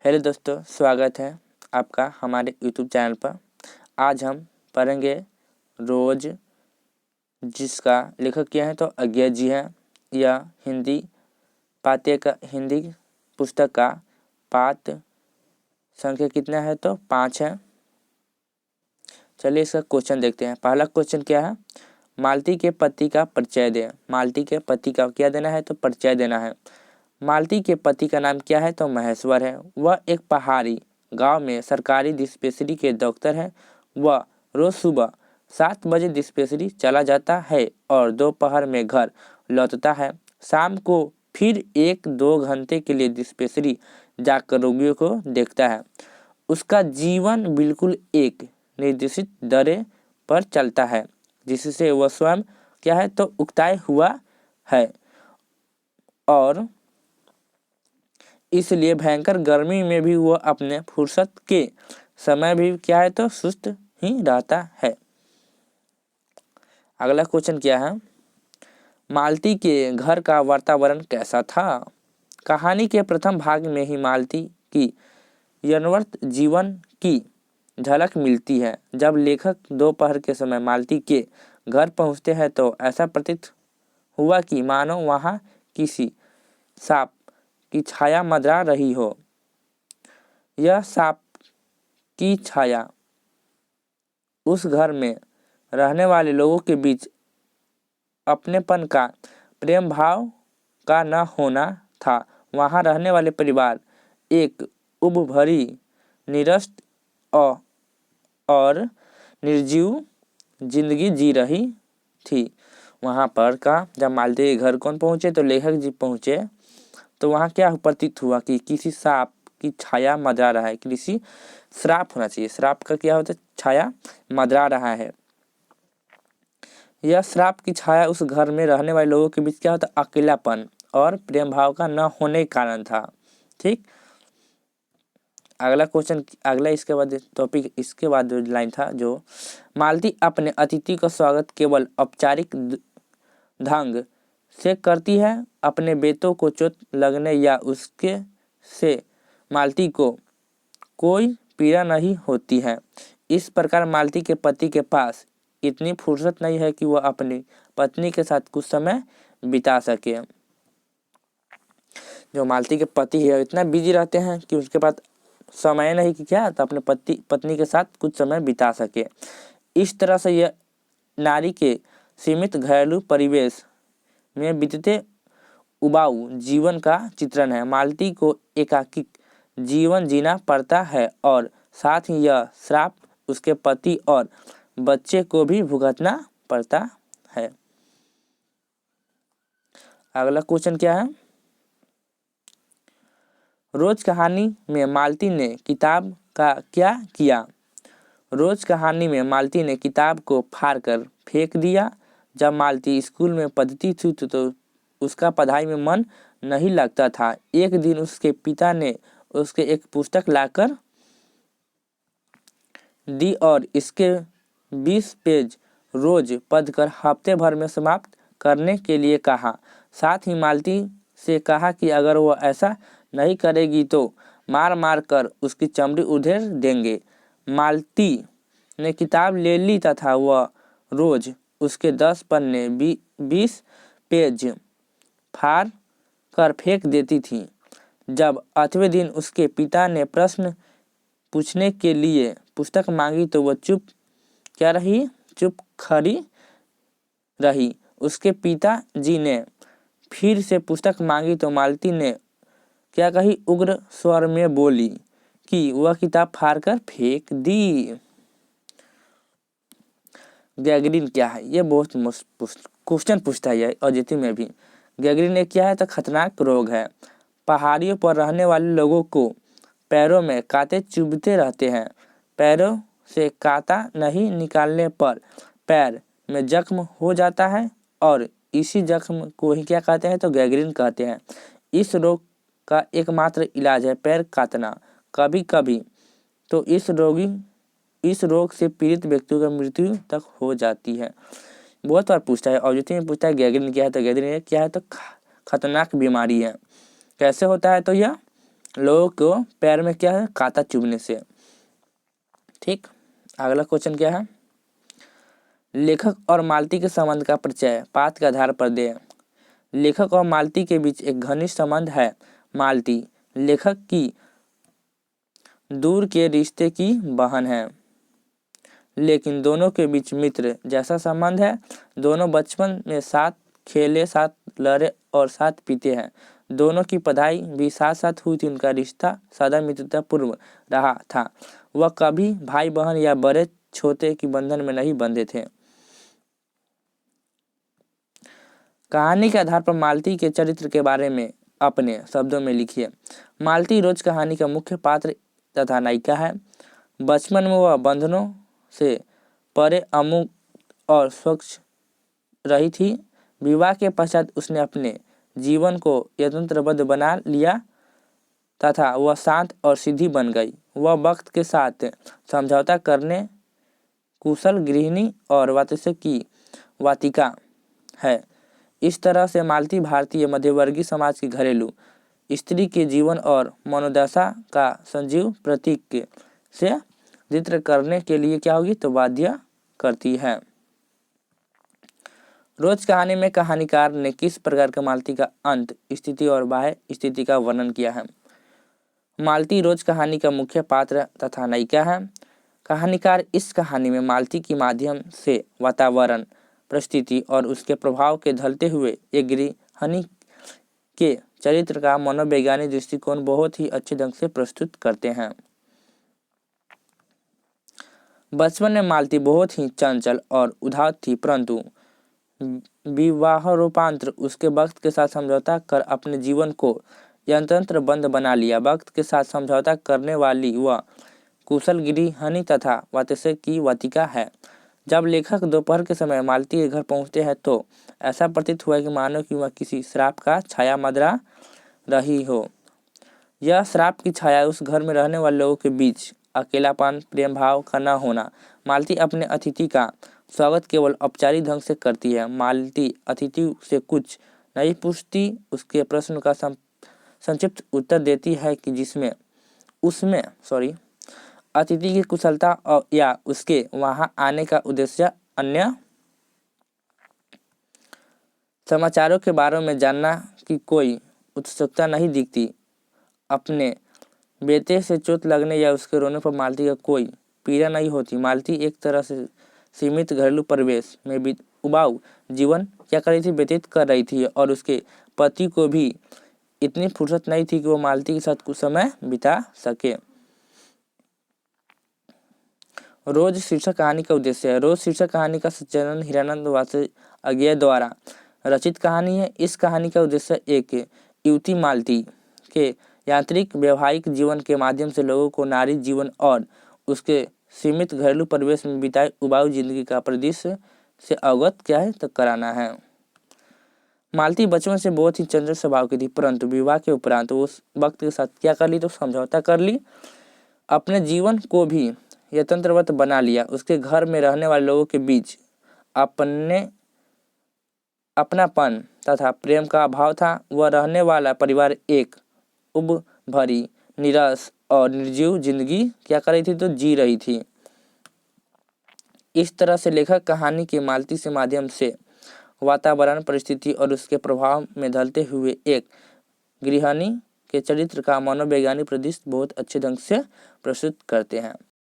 Hello दोस्तों, स्वागत है आपका हमारे यूट्यूब चैनल पर। आज हम पढ़ेंगे रोज, जिसका लेखक क्या है तो अज्ञेय जी है। यह हिंदी पुस्तक का पाठ संख्या कितना है तो 5 है। चलिए इसका क्वेश्चन देखते हैं। पहला क्वेश्चन क्या है, मालती के पति का परिचय दें। मालती के पति का क्या देना है तो परिचय देना है। मालती के पति का नाम क्या है तो महेश्वर है। वह एक पहाड़ी गांव में सरकारी डिस्पेंसरी के डॉक्टर हैं। वह रोज सुबह 7 बजे डिस्पेंसरी चला जाता है और दोपहर में घर लौटता है। शाम को फिर 1-2 घंटे के लिए डिस्पेंसरी जाकर रोगियों को देखता है। उसका जीवन बिल्कुल एक निर्देशित दरे पर चलता है, जिससे वह स्वयं क्या है तो उकताए हुआ है और इसलिए भयंकर गर्मी में भी वह अपने फुर्सत के समय भी क्या है तो सुस्त ही रहता है। अगला क्वेश्चन क्या है, मालती के घर का वातावरण कैसा था। कहानी के प्रथम भाग में ही मालती की यौवनवर्त जीवन की झलक मिलती है। जब लेखक दोपहर के समय मालती के घर पहुंचते हैं तो ऐसा प्रतीत हुआ कि मानो वहां किसी सांप की छाया मंडरा रही हो। यह सांप की छाया उस घर में रहने वाले लोगों के बीच अपनेपन का, प्रेम भाव का न होना था। वहां रहने वाले परिवार एक उब भरी, निरस्त और निर्जीव जिंदगी जी रही थी। वहां पर का जब मालती के घर कौन पहुंचे तो लेखक जी पहुंचे, तो वहाँ क्या प्रतीत हुआ कि किसी सांप की छाया मंडरा रहा है। किसी श्राप होना चाहिए, श्राप का क्या होता है, छाया मंडरा रहा है। यह श्राप की छाया उस घर में रहने वाले लोगों के बीच क्या होता है, अकेलापन और प्रेम भाव का न होने के कारण था। ठीक, अगला क्वेश्चन, अगला इसके बाद टॉपिक, इसके बाद जो लाइन था, जो मालती अपने अतिथि का स्वागत केवल औपचारिक ढंग से करती है। अपने बेटों को चोट लगने या उसके से मालती को कोई पीड़ा नहीं होती है। इस प्रकार मालती के पति के पास इतनी फुर्सत नहीं है कि वह अपनी पत्नी के साथ कुछ समय बिता सके। जो मालती के पति है इतना बिजी रहते हैं कि उसके पास समय नहीं कि क्या तो अपने पत्नी के साथ कुछ समय बिता सके। इस तरह से यह नारी के सीमित घरेलू परिवेश में बीतते उबाऊ जीवन का चित्रण है। मालती को एकाकी जीवन जीना पड़ता है और साथ ही यह श्राप उसके पति और बच्चे को भी भुगतना पड़ता है। अगला क्वेश्चन क्या है, रोज कहानी में मालती ने किताब का क्या किया। रोज कहानी में मालती ने किताब को फाड़कर फेंक दिया। जब मालती स्कूल में पढ़ती थी तो उसका पढ़ाई में मन नहीं लगता था। एक दिन उसके पिता ने उसके एक पुस्तक लाकर दी और इसके 20 पेज रोज पढ़कर हफ्ते भर में समाप्त करने के लिए कहा। साथ ही मालती से कहा कि अगर वह ऐसा नहीं करेगी तो मार मार कर उसकी चमड़ी उधेड़ देंगे। मालती ने किताब ले ली तथा वह रोज उसके 10 पन्ने 20 पेज फाड़ कर फेंक देती थी। जब 8वें दिन उसके पिता ने प्रश्न पूछने के लिए पुस्तक मांगी तो वह चुप खड़ी रही। उसके पिताजी ने फिर से पुस्तक मांगी तो मालती ने क्या कही, उग्र स्वर में बोली कि वह किताब फाड़कर फेंक दी। गैंग्रीन क्या है, ये बहुत क्वेश्चन पूछता है औचित्य में भी। गैंग्रीन एक क्या है तो खतरनाक रोग है। पहाड़ियों पर रहने वाले लोगों को पैरों में कांटे चुभते रहते हैं। पैरों से कांटा नहीं निकालने पर पैर में जख्म हो जाता है और इसी जख्म को ही क्या कहते हैं तो गैंग्रीन कहते हैं। इस रोग का एकमात्र इलाज है पैर काटना। कभी कभी तो इस रोग से पीड़ित व्यक्तियों की मृत्यु तक हो जाती है। बहुत बार पूछता है, औचित्य में पूछता है गैंग्रीन क्या है तो गैंग्रीन क्या है तो खतरनाक बीमारी है। कैसे होता है तो यह लोगों को पैर में क्या है, कांटा चुभने से। ठीक, अगला क्वेश्चन क्या है, लेखक और मालती के संबंध का परिचय पाठ के आधार पर दें। लेखक और मालती के बीच एक घनिष्ठ संबंध है। मालती लेखक की दूर के रिश्ते की बहन है, लेकिन दोनों के बीच मित्र जैसा संबंध है। दोनों बचपन में साथ खेले, साथ लड़े और साथ पीते हैं। दोनों की पढ़ाई भी साथ साथ हुई थी। उनका रिश्ता सदा मित्रतापूर्ण रहा था। वह कभी भाई बहन या बड़े छोटे की बंधन में नहीं बंधे थे। कहानी के आधार पर मालती के चरित्र के बारे में अपने शब्दों में लिखिए। मालती रोज कहानी का मुख्य पात्र तथा नायिका है। बचपन में वह बंधनों से परे अमुक और स्वच्छ रही थी। विवाह के पश्चात उसने अपने जीवन को यंत्रबद्ध बना लिया तथा वह शांत और सीधी बन गई। वह वक्त के साथ समझौता करने कुशल गृहिणी और वात्सल्य की वातिका है। इस तरह से मालती भारतीय मध्यवर्गीय समाज की घरेलू स्त्री के जीवन और मनोदशा का सजीव प्रतीक से चित्र करने के लिए क्या होगी, तो बाध्य करती है। रोज कहानी में कहानीकार ने किस प्रकार का मालती का अंत स्थिति और बाह्य स्थिति का वर्णन किया है। मालती रोज कहानी का मुख्य पात्र तथा नायिका है। कहानीकार इस कहानी में मालती के माध्यम से वातावरण, परिस्थिति और उसके प्रभाव के ढलते हुए एक गृहिणी के चरित्र का मनोवैज्ञानिक दृष्टिकोण बहुत ही अच्छे ढंग से प्रस्तुत करते हैं। बचपन में मालती बहुत ही चंचल और उदार थी, परंतु विवाह रूपांतर उसके वक्त के साथ समझौता कर अपने जीवन को यंत्र बंद बना लिया। वक्त के साथ समझौता करने वाली वह कुशल गृहिणी तथा वात्सल्य की वातिका है। जब लेखक दोपहर के समय मालती के घर पहुंचते हैं तो ऐसा प्रतीत हुआ कि मानो कि वह किसी श्राप का छाया मदरा रही हो। यह श्राप की छाया उस घर में रहने वाले लोगों के बीच अकेलापन, प्रेम भाव का न होना। मालती अपने अतिथि का स्वागत केवल औपचारिक ढंग से करती है। मालती अतिथि से कुछ नहीं पूछती, उसके प्रश्न का संक्षिप्त उत्तर देती है कि जिसमें उसमें अतिथि की कुशलता या उसके वहां आने का उद्देश्य अन्य समाचारों के बारे में जानना की कोई उत्सुकता नहीं दिखती। अपने बेटे से चोट लगने या उसके रोने पर मालती का कोई पीड़ा नहीं होती। मालती एक तरह से सीमित घरेलू परिवेश में उबाऊ जीवन क्या कर रही थी, व्यतीत कर रही थी और उसके पति को भी इतनी फुर्सत नहीं थी कि वो मालती के साथ कुछ समय बिता सके। रोज शीर्षक कहानी का उद्देश्य है। रोज शीर्षक कहानी का संचालन हिरानंद वासुदेव द्वारा रचित कहानी है। इस कहानी का उद्देश्य एक युवती मालती के यांत्रिक वैवाहिक जीवन के माध्यम से लोगों को नारी जीवन और उसके सीमित घरेलू परिवेश में बिताए उबाऊ जिंदगी का परिदृश्य से अवगत क्या है, तो कराना है। मालती बचपन से बहुत ही चंचल स्वभाव की थी, परंतु विवाह के उपरांत वो उस वक्त के साथ क्या कर ली, तो समझौता कर ली। अपने जीवन को भी यंत्रवत बना लिया। उसके घर में रहने वाले लोगों के बीच अपनापन तथा प्रेम का अभाव था। वह रहने वाला परिवार एक उब-भरी, नीरस और निर्जीव जिंदगी क्या कर रही थी, तो जी रही थी। इस तरह से लेखक कहानी के मालती से माध्यम से वातावरण, परिस्थिति और उसके प्रभाव में ढलते हुए एक गृहिणी के चरित्र का मनोवैज्ञानिक परिदृश्य बहुत अच्छे ढंग से प्रस्तुत करते हैं।